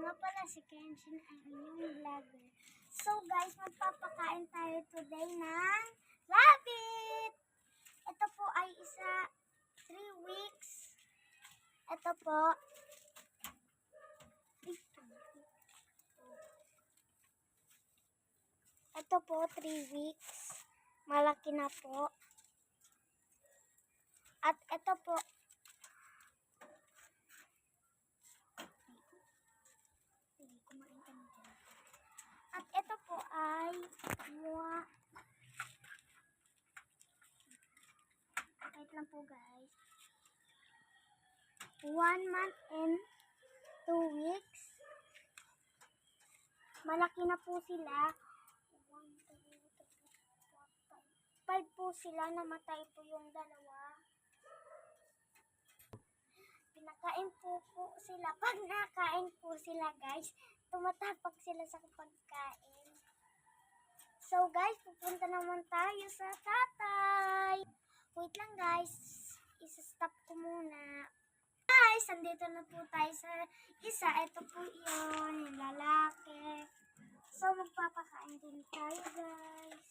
nga pala si Kenshin ang inyong vlogger. So guys, magpapakain tayo today ng rabbit! Ito po ay 3 weeks. Ito po. Ito po, 3 weeks. Malaki na po. At ito po, ay wait lang po guys. 1 month and 2 weeks. Malaki na po sila. 5 po sila. Namatay po yung dalawa. Pinakain po sila. Pag nakain po sila guys, tumatapak sila sa pagkain. So guys, pupunta naman tayo sa tatay. Wait lang guys, isa-stop ko muna. Guys, andito na po tayo sa isa. Ito po yun, yung lalaki. So magpapakain din tayo guys.